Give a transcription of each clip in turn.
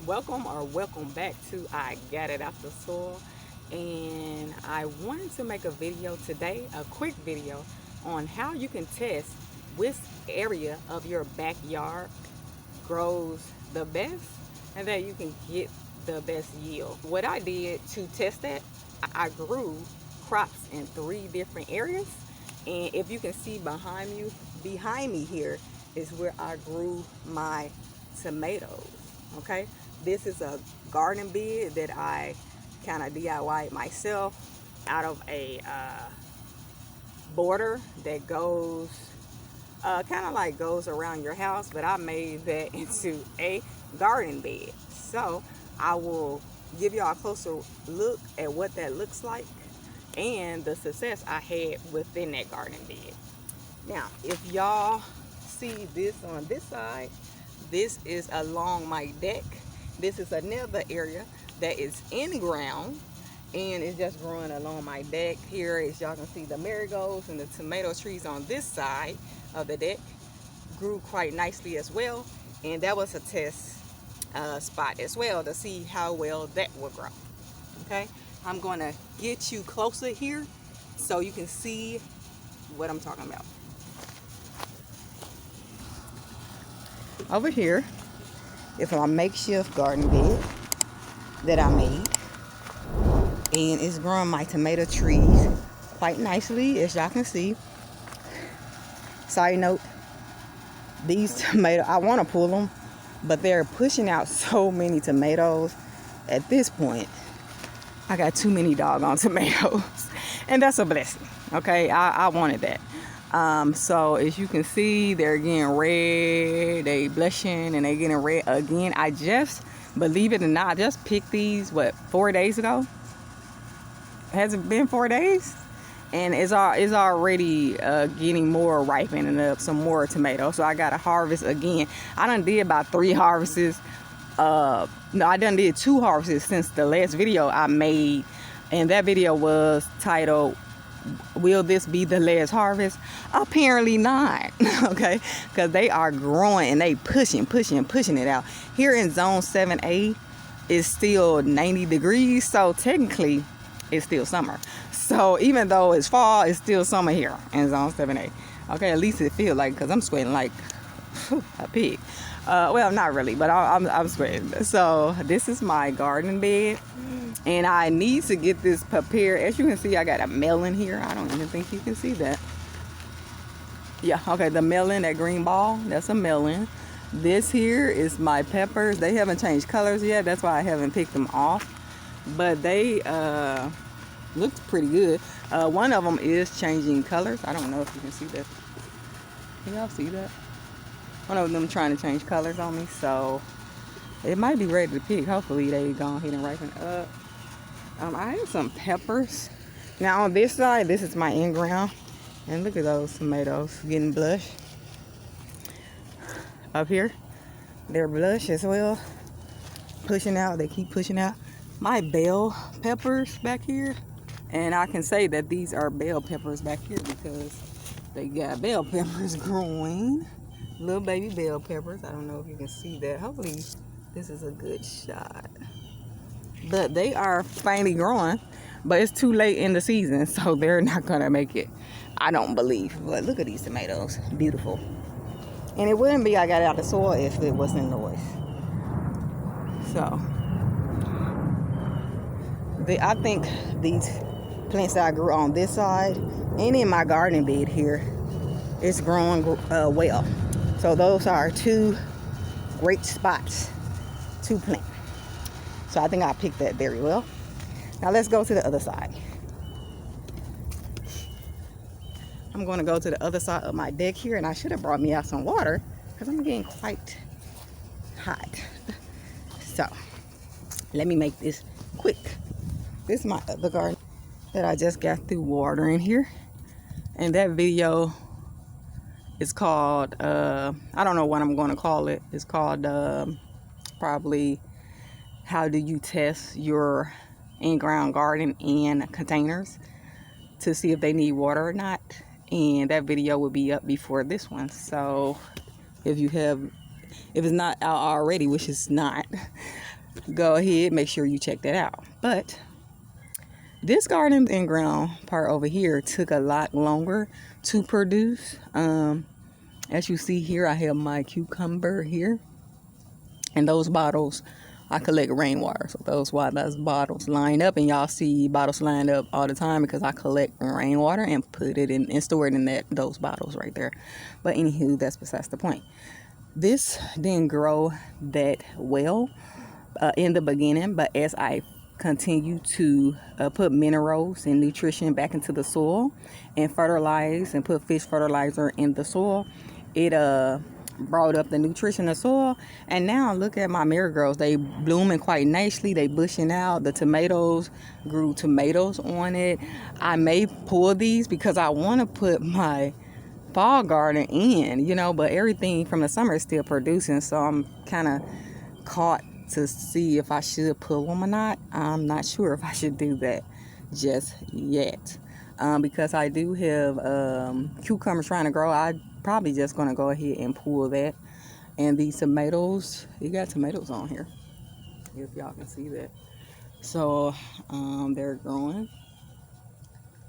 welcome back to I Got It Out the Soil. And I wanted to make a video today, a quick video on how you can test which area of your backyard grows the best and that you can get the best yield. What I did to test that, I grew crops in 3 different areas. And if you can see behind me here is where I grew my tomatoes. Okay, this is a garden bed that I kind of DIY'd myself out of a border that goes kind of like goes around your house, but I made that into a garden bed. So I will give y'all a closer look at what that looks like and the success I had within that garden bed. Now, if y'all see this on this side, this is along my deck. This is another area that is in ground and it's just growing along my deck. Here, as y'all can see, the marigolds and the tomato trees on this side of the deck grew quite nicely as well. And that was a test spot as well to see how well that will grow. Okay, I'm going to get you closer here so you can see what I'm talking about. Over here is my makeshift garden bed that I made, and it's growing my tomato trees quite nicely, as y'all can see. Side note, these tomatoes, I want to pull them, but they're pushing out so many tomatoes. At this point, I got too many doggone tomatoes, and that's a blessing. Okay, I wanted that. So as you can see, they're getting red, they blushing, and they getting red again. I just, believe it or not, I just picked these, 4 days ago? Has it been 4 days? And it's already getting more ripening up, some more tomatoes. So I got to harvest again. I done did about 3 harvests. No, I done did 2 harvests since the last video I made. And that video was titled, "Will this be the last harvest?" Apparently not. Okay, because they are growing and they pushing it out. Here in zone 7A, it's still 90 degrees, so technically it's still summer. So even though it's fall, it's still summer here in zone 7A. Okay, at least it feels like, because I'm sweating like a pig. Well, not really, but I'm sweating. So this is my garden bed, and I need to get this prepared. As you can see, I got a melon here. I don't even think you can see that. Yeah, okay, the melon, that green ball, that's a melon. This here is my peppers. They haven't changed colors yet. That's why I haven't picked them off. But they look pretty good. One of them is changing colors. I don't know if you can see that. Can y'all see that? One of them trying to change colors on me, so it might be ready to pick. Hopefully they go ahead and ripen up. I have some peppers. Now on this side, this is my in-ground, and look at those tomatoes getting blush. Up here, they're blush as well, pushing out. They keep pushing out. My bell peppers back here, and I can say that these are bell peppers back here because they got bell peppers growing. Little baby bell peppers. I don't know if you can see that. Hopefully this is a good shot. But they are finally growing, but it's too late in the season, so they're not gonna make it, I don't believe. But look at these tomatoes, beautiful. And it wouldn't be I Got It Out the Soil if it wasn't noise. So I think these plants that I grew on this side and in my garden bed here, it's growing well. So those are 2 great spots to plant. So I think I picked that very well. Now let's go to the other side. I'm going to go to the other side of my deck here, and I should have brought me out some water because I'm getting quite hot. So let me make this quick. This is my other garden that I just got through watering here, and that video is called, I don't know what I'm going to call it. It's called probably How Do You Test Your In-Ground Garden in Containers to see if they need water or not. And that video will be up before this one. So if it's not out already, which is not, go ahead, make sure you check that out. But this garden and ground part over here took a lot longer to produce. As you see here, I have my cucumber here, and those bottles, I collect rainwater. So those bottles line up, and y'all see bottles lined up all the time because I collect rainwater and put it in and store it in those bottles right there. But anywho, that's besides the point. This didn't grow that well in the beginning, but as I continue to put minerals and nutrition back into the soil and fertilize and put fish fertilizer in the soil, it brought up the nutrition of soil. And now look at my marigolds, they blooming quite nicely, they bushing out. The tomatoes grew tomatoes on it. I may pull these because I want to put my fall garden in, you know, but everything from the summer is still producing, so I'm kind of caught to see if I should pull them or not. I'm not sure if I should do that just yet, because I do have cucumbers trying to grow. I probably just gonna go ahead and pull that. And these tomatoes, you got tomatoes on here, if y'all can see that. So they're growing.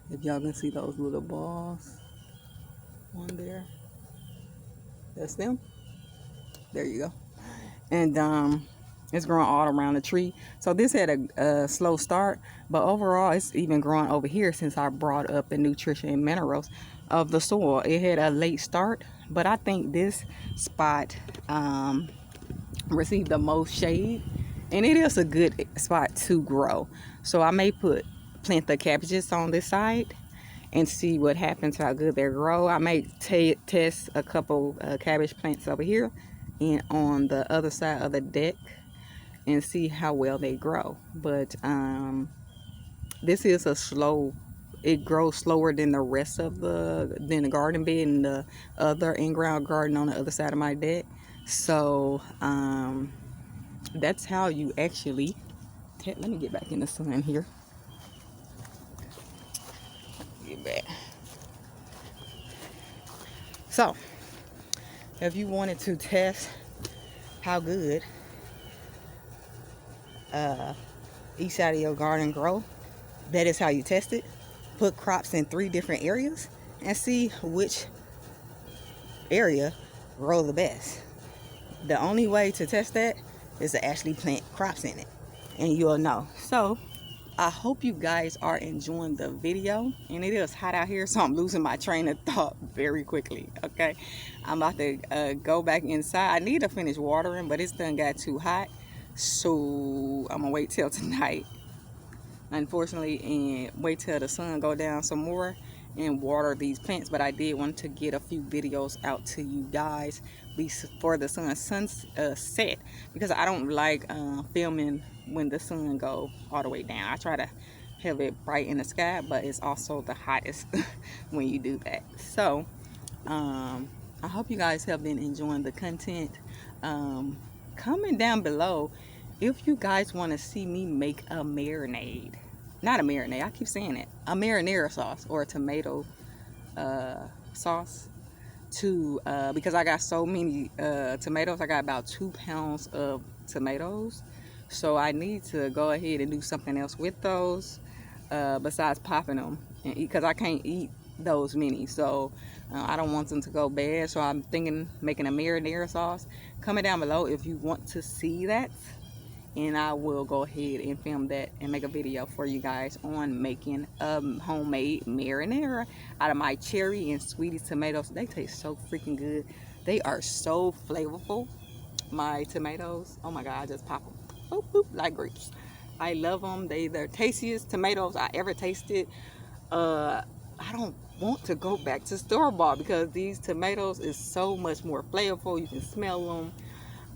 If y'all can see those little balls on there, that's them. There you go. And it's growing all around the tree. So this had a slow start, but overall it's even growing over here since I brought up the nutrition and minerals of the soil. It had a late start, but I think this spot received the most shade, and it is a good spot to grow. So I may plant the cabbages on this side and see what happens, how good they grow. I may test a couple cabbage plants over here and on the other side of the deck and see how well they grow. But this is it grows slower than the rest of the garden bed and the other in-ground garden on the other side of my deck. So that's how you actually let me get back in the sun here. Get back. So if you wanted to test how good each side of your garden grow, that is how you test it. Put crops in 3 different areas and see which area grow the best. The only way to test that is to actually plant crops in it, and you'll know. So I hope you guys are enjoying the video, and it is hot out here, so I'm losing my train of thought very quickly. Okay, I'm about to go back inside. I need to finish watering, but it's done got too hot, so I'm gonna wait till tonight, unfortunately, and wait till the sun go down some more and water these plants. But I did want to get a few videos out to you guys before the sun set, because I don't like filming when the sun go all the way down. I try to have it bright in the sky, but it's also the hottest when you do that. So I hope you guys have been enjoying the content. Comment down below if you guys want to see me make a marinade. Not a marinade, I keep saying it. A marinara sauce or a tomato sauce to because I got so many tomatoes. I got about 2 pounds of tomatoes, so I need to go ahead and do something else with those besides popping them and eat, because I can't eat those many. So I don't want them to go bad, so I'm thinking making a marinara sauce. Comment down below if you want to see that, and I will go ahead and film that and make a video for you guys on making a homemade marinara out of my cherry and sweetie tomatoes. They taste so freaking good. They are so flavorful, my tomatoes. Oh my god, I just pop them boop, boop, like grapes. I love them. They're tastiest tomatoes I ever tasted. I don't want to go back to store-bought because these tomatoes is so much more flavorful. You can smell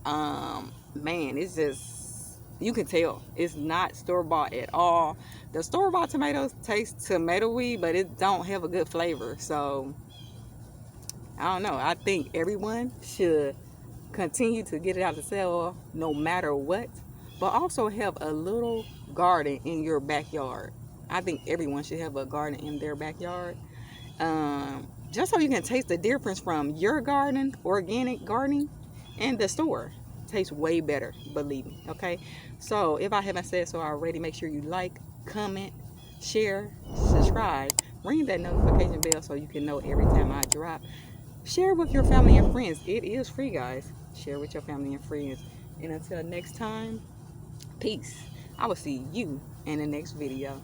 them. Man, it's just, you can tell it's not store-bought at all. The store-bought tomatoes taste tomatoey, but it don't have a good flavor. So I don't know. I think everyone should continue to get it out to sell no matter what, but also have a little garden in your backyard. I think everyone should have a garden in their backyard, just so you can taste the difference from your garden, organic gardening, and the store. tastes way better, believe me. Okay, so if I haven't said so already, make sure you like, comment, share, subscribe, ring that notification bell so you can know every time I drop. Share with your family and friends. It is free, guys. Share with your family and friends. And until next time, peace. I will see you in the next video.